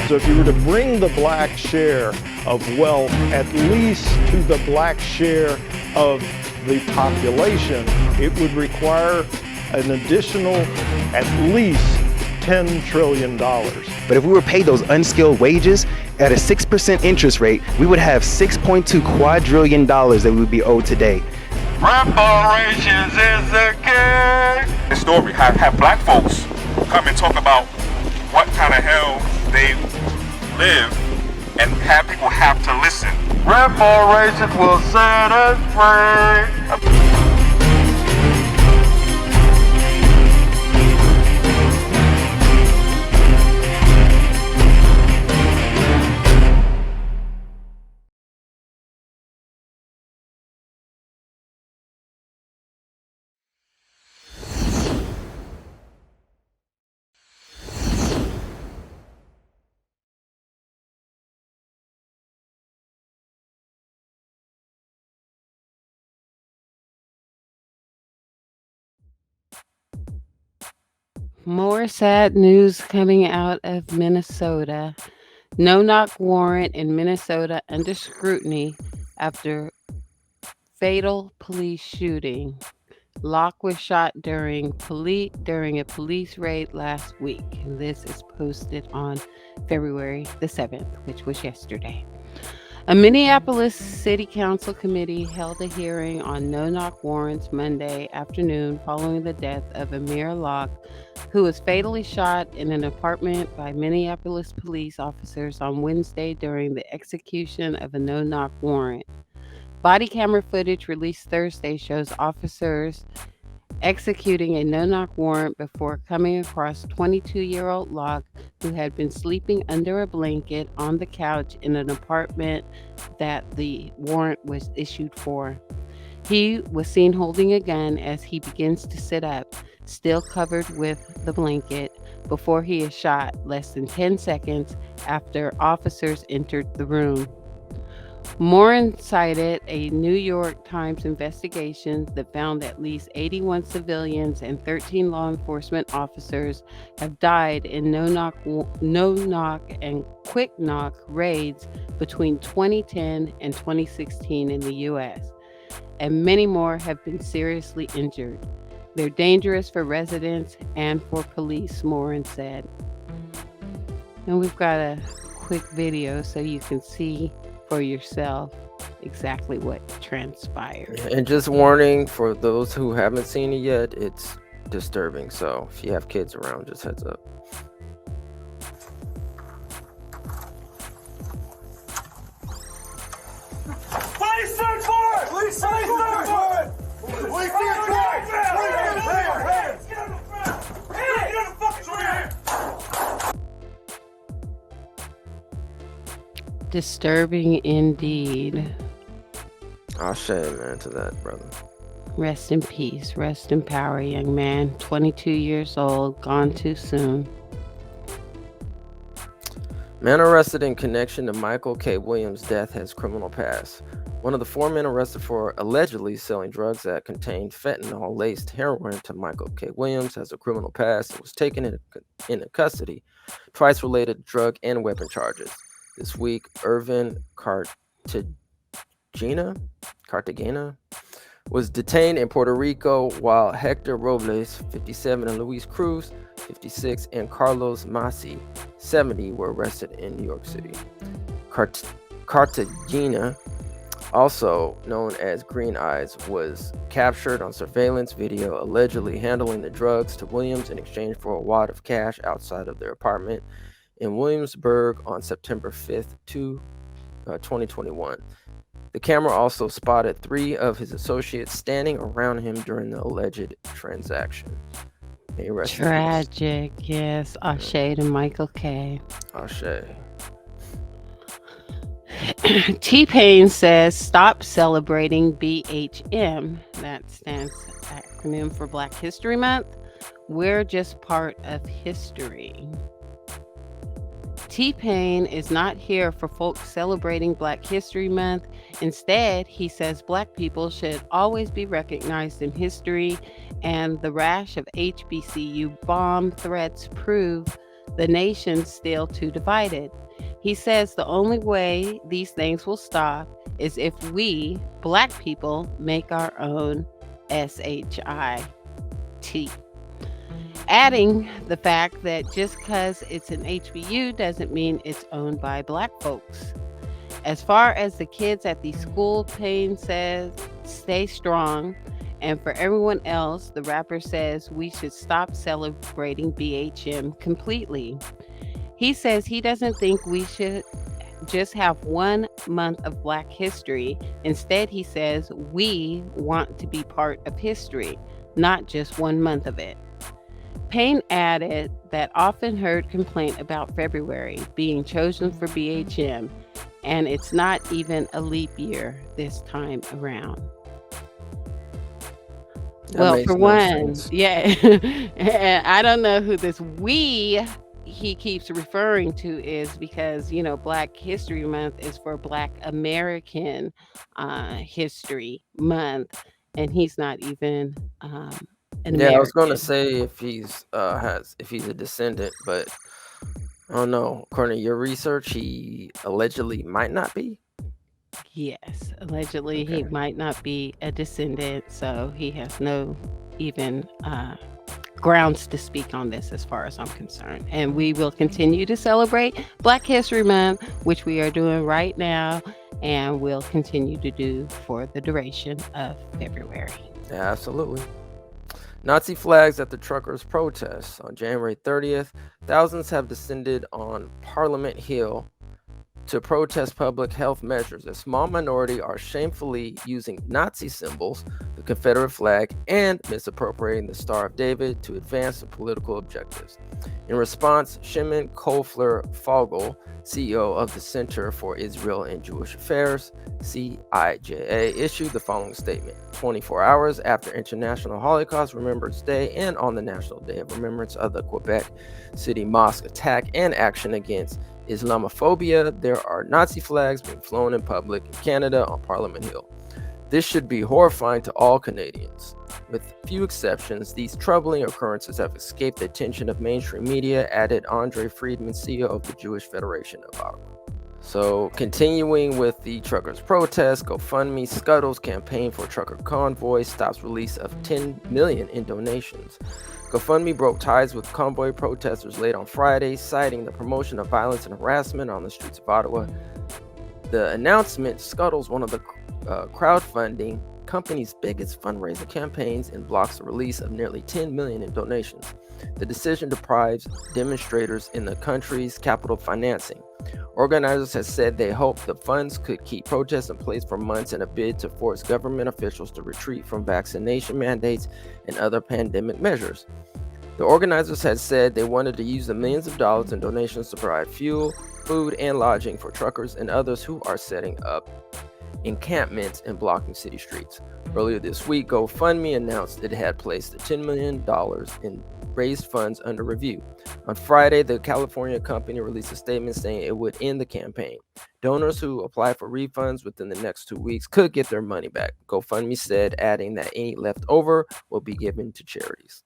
So if you were to bring the black share of wealth at least to the black share of the population, it would require an additional at least $10 trillion. But if we were paid those unskilled wages at a 6% interest rate, we would have $6.2 quadrillion that we would be owed today. Reparations is the key. The story have black folks come and talk about what kind of hell they live and have people have to listen. Reparations will set us free. More sad news coming out of Minnesota. No-knock warrant in Minnesota under scrutiny after fatal police shooting. Locke was shot during a police raid last week. And this is posted on February the 7th, which was yesterday. A Minneapolis City Council committee held a hearing on no-knock warrants Monday afternoon following the death of Amir Locke, who was fatally shot in an apartment by Minneapolis police officers on Wednesday during the execution of a no-knock warrant. Body camera footage released Thursday shows officers executing a no-knock warrant before coming across 22-year-old Locke, who had been sleeping under a blanket on the couch in an apartment that the warrant was issued for. He was seen holding a gun as he begins to sit up, still covered with the blanket, before he is shot less than 10 seconds after officers entered the room. Morin cited a New York Times investigation that found at least 81 civilians and 13 law enforcement officers have died in no-knock and quick-knock raids between 2010 and 2016 in the U.S., and many more have been seriously injured. They're dangerous for residents and for police, Morin said. And we've got a quick video so you can see for yourself exactly what transpired. And just warning for those who haven't seen it yet, it's disturbing. So if you have kids around, just heads up. Police search for it! Police search for it! Police search for it! Hands! Get on the ground! Get on the fucking ground! Disturbing indeed. I'll shame, man, to that, brother. Rest in peace. Rest in power, young man. 22 years old, gone too soon. Man arrested in connection to Michael K. Williams' death has criminal past. One of the 4 men arrested for allegedly selling drugs that contained fentanyl-laced heroin to Michael K. Williams has a criminal past and was taken into custody twice related to drug and weapon charges. This week, Irvin Cartagena was detained in Puerto Rico, while Hector Robles, 57, and Luis Cruz, 56, and Carlos Masi, 70, were arrested in New York City. Cartagena, also known as Green Eyes, was captured on surveillance video allegedly handling the drugs to Williams in exchange for a wad of cash outside of their apartment in Williamsburg on September 5th, 2021. The camera also spotted 3 of his associates standing around him during the alleged transaction. Tragic, yes. Ashe to Michael K. Ashe. T-Pain says, stop celebrating BHM. That stands acronym for Black History Month. We're just part of history. T-Pain is not here for folks celebrating Black History Month. Instead, he says Black people should always be recognized in history, and the rash of HBCU bomb threats prove the nation's still too divided. He says the only way these things will stop is if we, black people, make our own SHIT. Adding the fact that just because it's an HBU doesn't mean it's owned by black folks. As far as the kids at the school, Payne says, stay strong. And for everyone else, the rapper says we should stop celebrating BHM completely. He says he doesn't think we should just have 1 month of Black history. Instead, he says we want to be part of history, not just 1 month of it. Payne added that often heard complaint about February being chosen for BHM, and it's not even a leap year this time around. That Well, makes for no one, sense. yeah, and I don't know who this we he keeps referring to is because, Black History Month is for Black American History Month, and he's not even an Yeah, I was gonna American. say if he's a descendant, but I don't know. According to your research, he allegedly might not be. Yes, allegedly he Okay. might not be a descendant, so he has no even grounds to speak on this as far as I'm concerned. And we will continue to celebrate Black History Month, which we are doing right now, and will continue to do for the duration of February. Yeah, absolutely. Nazi flags at the truckers' protests. On January 30th, thousands have descended on Parliament Hill to protest public health measures. A small minority are shamefully using Nazi symbols, the Confederate flag, and misappropriating the Star of David to advance their political objectives. In response, Shimon Kofler-Fogel, CEO of the Center for Israel and Jewish Affairs, CIJA, issued the following statement 24 hours after International Holocaust Remembrance Day and on the National Day of Remembrance of the Quebec City Mosque attack and action against Islamophobia, there are Nazi flags being flown in public in Canada on Parliament Hill. This should be horrifying to all Canadians. With few exceptions, these troubling occurrences have escaped the attention of mainstream media, added Andre Friedman, CEO of the Jewish Federation of Ottawa. So, continuing with the truckers' protest, GoFundMe Scuttles campaign for trucker convoy stops release of $10 million in donations. GoFundMe broke ties with convoy protesters late on Friday, citing the promotion of violence and harassment on the streets of Ottawa. The announcement scuttles one of the crowdfunding company's biggest fundraising campaigns and blocks the release of nearly $10 million in donations. The decision deprives demonstrators in the country's capital financing. Organizers have said they hope the funds could keep protests in place for months in a bid to force government officials to retreat from vaccination mandates and other pandemic measures. The organizers had said they wanted to use the millions of dollars in donations to provide fuel, food, and lodging for truckers and others who are setting up encampments and blocking city streets. Earlier this week, GoFundMe announced it had placed the $10 million in raised funds under review. On Friday, the California company released a statement saying it would end the campaign. Donors who apply for refunds within the next 2 weeks could get their money back, GoFundMe said, adding that any left over will be given to charities.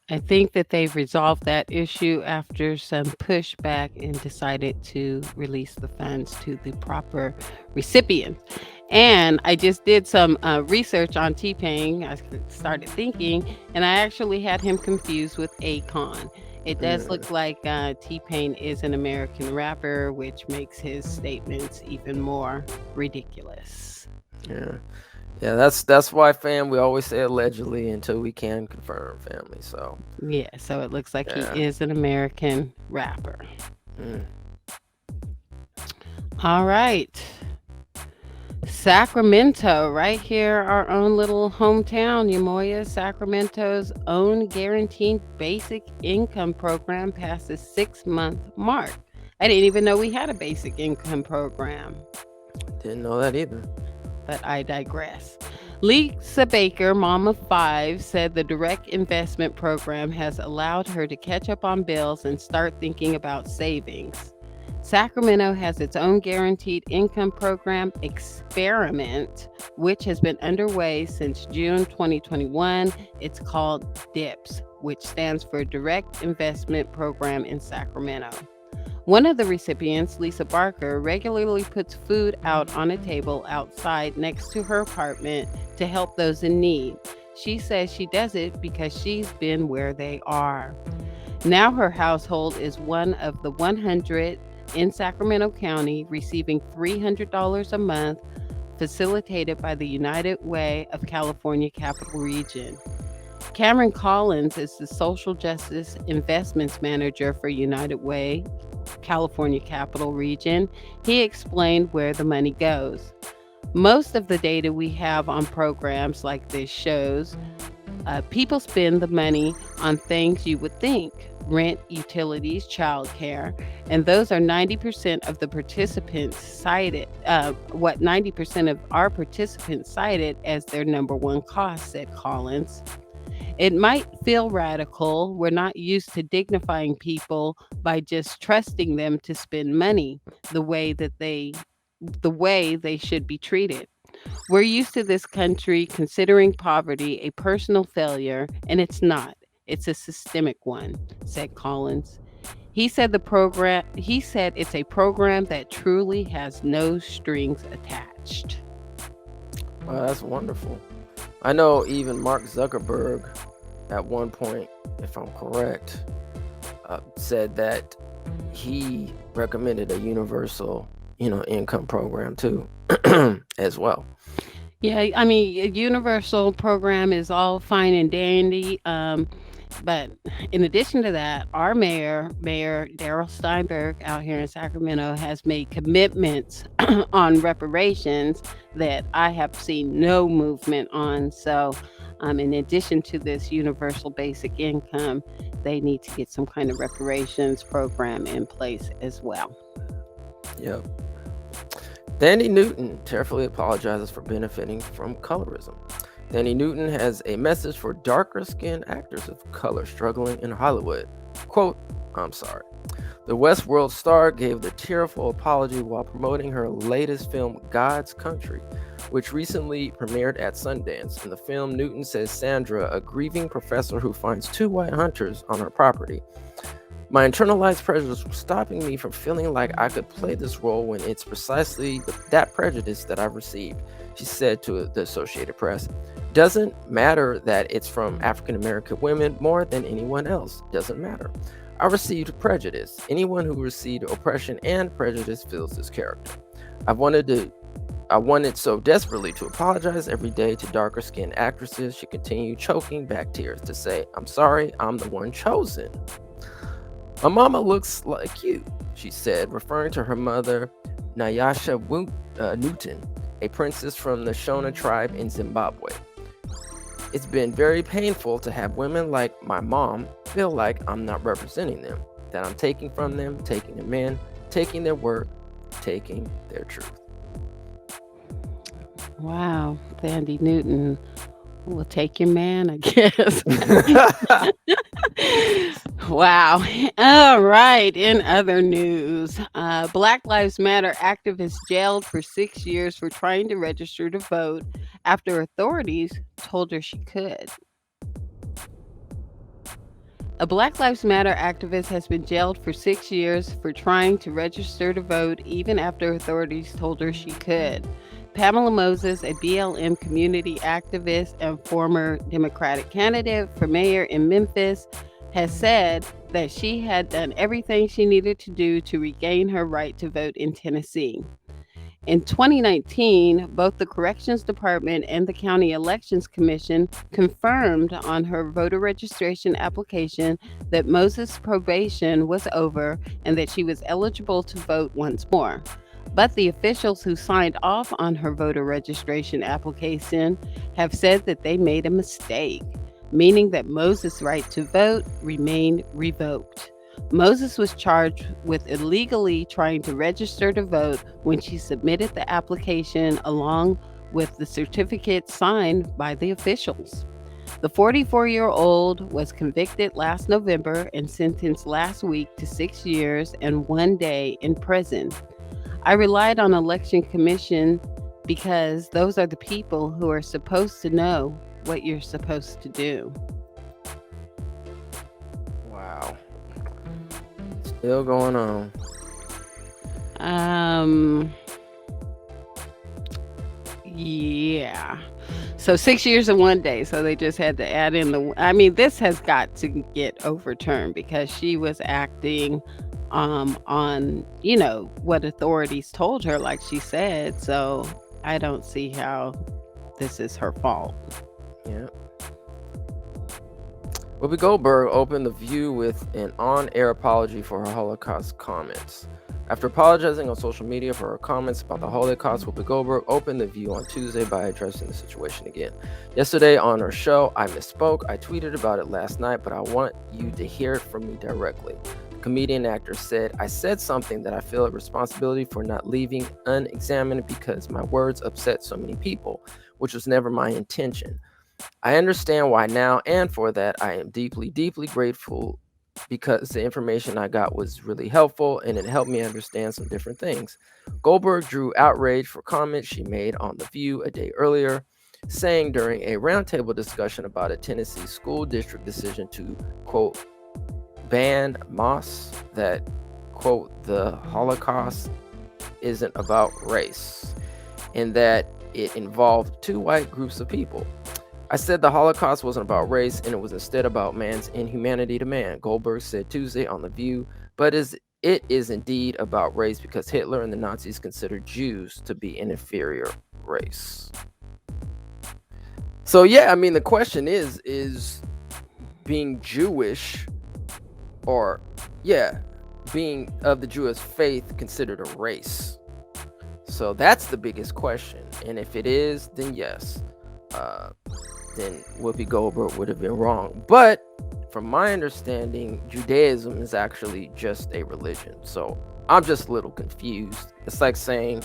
I think that they've resolved that issue after some pushback and decided to release the funds to the proper recipients. And I just did some research on T-Pain. I started thinking, and I actually had him confused with Akon. It does look like T-Pain is an American rapper, which makes his statements even more ridiculous. Yeah, that's why, fam, we always say allegedly until we can confirm, family. So Yeah, so it looks like Yeah. he is an American rapper. mm, All right. Sacramento, right here, our own little hometown, Umoya. Sacramento's own guaranteed basic income program passed the 6-month mark. I didn't even know we had a basic income program, didn't know that either. but I digress. Lisa Baker, mom of 5, said the direct investment program has allowed her to catch up on bills and start thinking about savings. Sacramento has its own guaranteed income program experiment, which has been underway since June 2021. It's called DIPS, which stands for Direct Investment Program in Sacramento. One of the recipients, Lisa Barker, regularly puts food out on a table outside next to her apartment to help those in need. She says she does it because she's been where they are. Now her household is one of the 100 in Sacramento County receiving $300 a month, facilitated by the United Way of California Capital Region. Cameron Collins is the Social Justice Investments Manager for United Way, California Capital Region. He explained where the money goes. Most of the data we have on programs like this shows people spend the money on things you would think: rent, utilities, childcare, and those are 90% of the participants cited, what 90% of our participants cited as their number one cost, said Collins. It might feel radical. We're not used to dignifying people by just trusting them to spend money the way they should be treated. We're used to this country considering poverty a personal failure, and it's not. It's a systemic one, said Collins. He said it's a program that truly has no strings attached. Well, that's wonderful. I know even Mark Zuckerberg, at one point, if I'm correct, said that he recommended a universal, income program too, as well. Yeah, I mean, a universal program is all fine and dandy. But in addition to that, our Mayor Darrell Steinberg out here in Sacramento has made commitments on reparations that I have seen no movement on. So, in addition to this universal basic income, they need to get some kind of reparations program in place as well. Yep. Danny Newton tearfully apologizes for benefiting from colorism. Danny Newton has a message for darker skinned actors of color struggling in Hollywood. Quote, "I'm sorry." The Westworld star gave the tearful apology while promoting her latest film, God's Country, which recently premiered at Sundance. In the film, Newton says Sandra, a grieving professor who finds two white hunters on her property. "My internalized prejudice was stopping me from feeling like I could play this role when it's precisely that prejudice that I've received," she said to the Associated Press. "Doesn't matter that it's from African American women more than anyone else. Doesn't matter. I received prejudice. Anyone who received oppression and prejudice feels this character. I wanted so desperately to apologize every day to darker skinned actresses." She continued, choking back tears to say, "I'm sorry, I'm the one chosen. My mama looks like you," she said, referring to her mother, Nyasha Newton, a princess from the Shona tribe in Zimbabwe. "It's been very painful to have women like my mom feel like I'm not representing them, that I'm taking from them, taking them in, taking their work, taking their truth." Wow, Dandy Newton will take your man, I guess. Wow. All right. In other news, Black Lives Matter activist jailed for 6 years for trying to register to vote after authorities told her she could. A Black Lives Matter activist has been jailed for 6 years for trying to register to vote even after authorities told her she could. Pamela Moses, a BLM community activist and former Democratic candidate for mayor in Memphis, has said that she had done everything she needed to do to regain her right to vote in Tennessee. In 2019, both the Corrections Department and the County Elections Commission confirmed on her voter registration application that Moses' probation was over and that she was eligible to vote once more. But the officials who signed off on her voter registration application have said that they made a mistake, meaning that Moses' right to vote remained revoked. Moses was charged with illegally trying to register to vote when she submitted the application along with the certificate signed by the officials. The 44-year-old was convicted last November and sentenced last week to 6 years and 1 day in prison. I relied on Election Commission because those are the people who are supposed to know what you're supposed to do. Wow. Still going on. Yeah. So 6 years and 1 day. So they just had to add in this has got to get overturned because she was acting on, what authorities told her, like she said. So I don't see how this is her fault. Yeah. Whoopi Goldberg opened The View with an on-air apology for her Holocaust comments. After apologizing on social media for her comments about the Holocaust, Whoopi Goldberg opened The View on Tuesday by addressing the situation again. Yesterday on her show, I misspoke. I tweeted about it last night, but I want you to hear it from me directly. The comedian actor said, I said something that I feel a responsibility for not leaving unexamined because my words upset so many people, which was never my intention. I understand why now, and for that, I am deeply, deeply grateful because the information I got was really helpful and it helped me understand some different things. Goldberg drew outrage for comments she made on The View a day earlier, saying during a roundtable discussion about a Tennessee school district decision to, quote, ban mosques that, quote, the Holocaust isn't about race, and that it involved two white groups of people. I said the Holocaust wasn't about race and it was instead about man's inhumanity to man, Goldberg said Tuesday on The View, but it is indeed about race because Hitler and the Nazis considered Jews to be an inferior race. So yeah, the question is being Jewish or, being of the Jewish faith considered a race? So that's the biggest question. And if it is, then yes. Then Whoopi Goldberg would have been wrong. But from my understanding, Judaism is actually just a religion. So I'm just a little confused. It's like saying,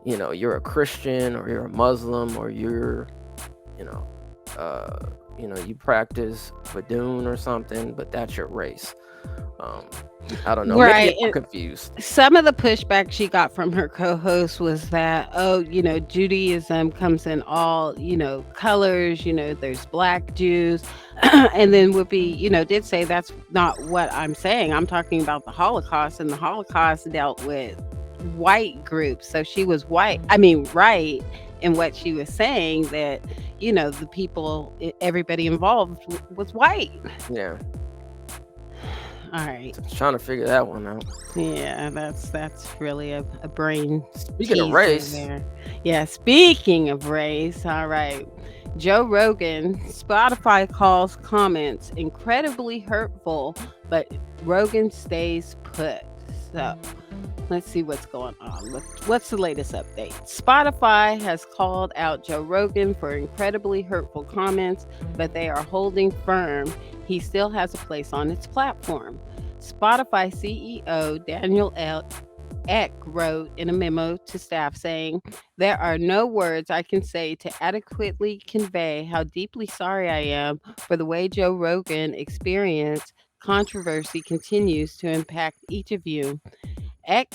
you're a Christian or you're a Muslim or you're, you practice Vadun or something, but that's your race. I don't know. Right. Maybe I'm confused. Some of the pushback she got from her co-host was that, Judaism comes in all, colors, there's black Jews. And then Whoopi, did say that's not what I'm saying. I'm talking about the Holocaust, and the Holocaust dealt with white groups. So she was right in what she was saying, that, the people, everybody involved was white. Yeah. All right. Just trying to figure that one out. Yeah, that's really a brain. Speaking of race. There. Yeah, speaking of race. All right. Joe Rogan, Spotify calls comments incredibly hurtful, but Rogan stays put. So let's see what's going on. What's the latest update? Spotify has called out Joe Rogan for incredibly hurtful comments, but they are holding firm he still has a place on its platform. Spotify CEO Daniel Ek wrote in a memo to staff saying, there are no words I can say to adequately convey how deeply sorry I am for the way Joe Rogan experience controversy continues to impact each of you. Ek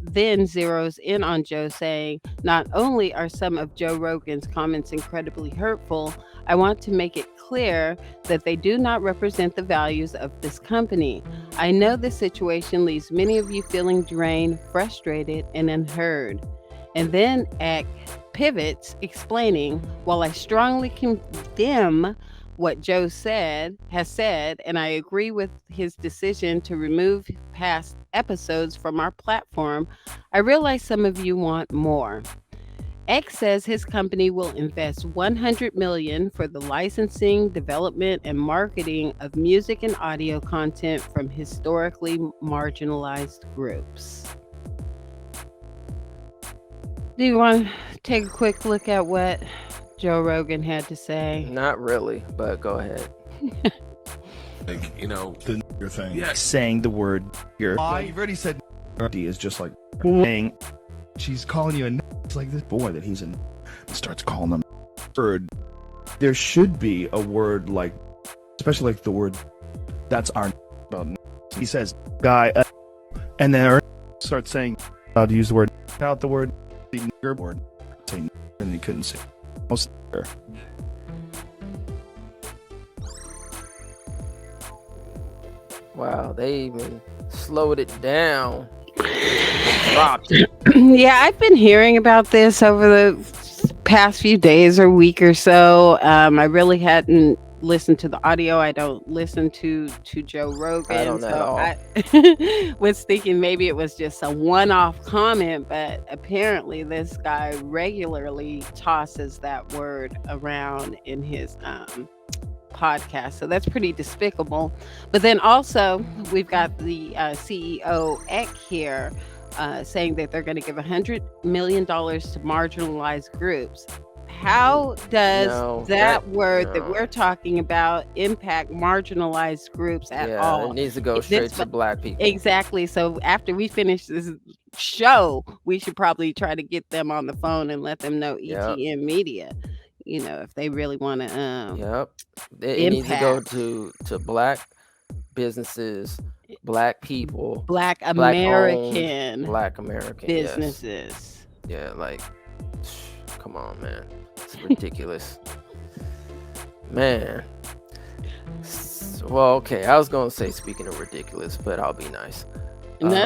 then zeroes in on Joe, saying, not only are some of Joe Rogan's comments incredibly hurtful, I want to make it clear that they do not represent the values of this company. I know this situation leaves many of you feeling drained, frustrated, and unheard. And then Ek pivots, explaining, while I strongly condemn what Joe has said, and I agree with his decision to remove past episodes from our platform, I realize some of you want more. X says his company will invest $100 million for the licensing, development, and marketing of music and audio content from historically marginalized groups. Do you want to take a quick look at what Joe Rogan had to say? Not really, but go ahead. The thing. Yeah, saying the word here. You've already said is just like saying she's calling you a. It's like this boy that he's in. Starts calling them bird. there should be a word like, especially like the word, that's our about. He says guy, and then starts saying how to use the word out the word nigger word, say, and he couldn't say most there. Wow, they even slowed it down. Dropped it. Yeah, I've been hearing about this over the past few days or week or so. I really hadn't listened to the audio. I don't listen to Joe Rogan. I don't at so all. I was thinking maybe it was just a one-off comment, but apparently this guy regularly tosses that word around in his podcast. So that's pretty despicable. But then also we've got the CEO Eck here saying that they're going to give $100 million to marginalized groups. How does that word that we're talking about impact marginalized groups at all? It needs to go straight to black people. Exactly. So after we finish this show, we should probably try to get them on the phone and let them know ETM Media, if they really want to It needs to go to black businesses, black people, Black American businesses. Yes. Yeah, like, come on, man. It's ridiculous. Man. Well, okay, I was going to say speaking of ridiculous, but I'll be nice.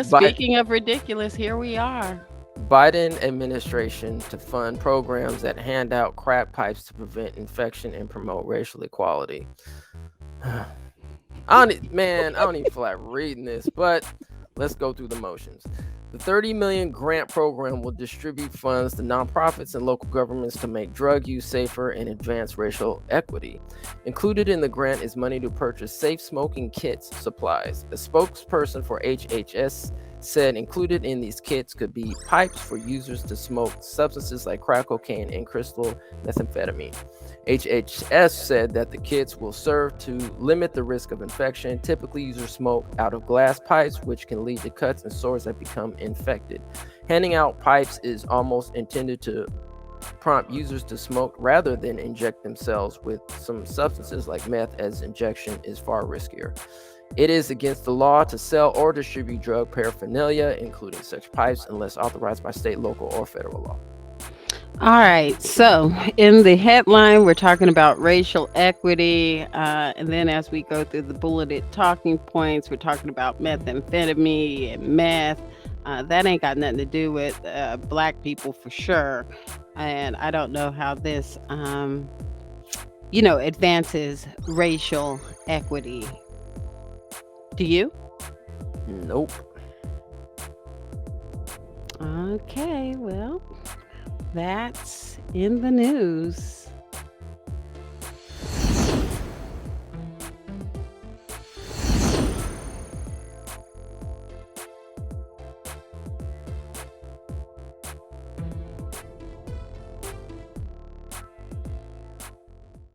Speaking of ridiculous, here we are. Biden administration to fund programs that hand out crack pipes to prevent infection and promote racial equality. I don't even feel like reading this, but let's go through the motions. The $30 million grant program will distribute funds to nonprofits and local governments to make drug use safer and advance racial equity. Included in the grant is money to purchase safe smoking kits supplies. A spokesperson for HHS said included in these kits could be pipes for users to smoke substances like crack cocaine and crystal methamphetamine. HHS said that the kits will serve to limit the risk of infection. Typically, users smoke out of glass pipes, which can lead to cuts and sores that become infected. Handing out pipes is almost intended to prompt users to smoke rather than inject themselves with some substances like meth, as injection is far riskier. It is against the law to sell or distribute drug paraphernalia, including such pipes, unless authorized by state, local, or federal law. All right. So in the headline, we're talking about racial equity. And then as we go through the bulleted talking points, we're talking about methamphetamine and meth. That ain't got nothing to do with black people for sure. And I don't know how this, advances racial equity. Do you? Nope. Okay, well, that's in the news.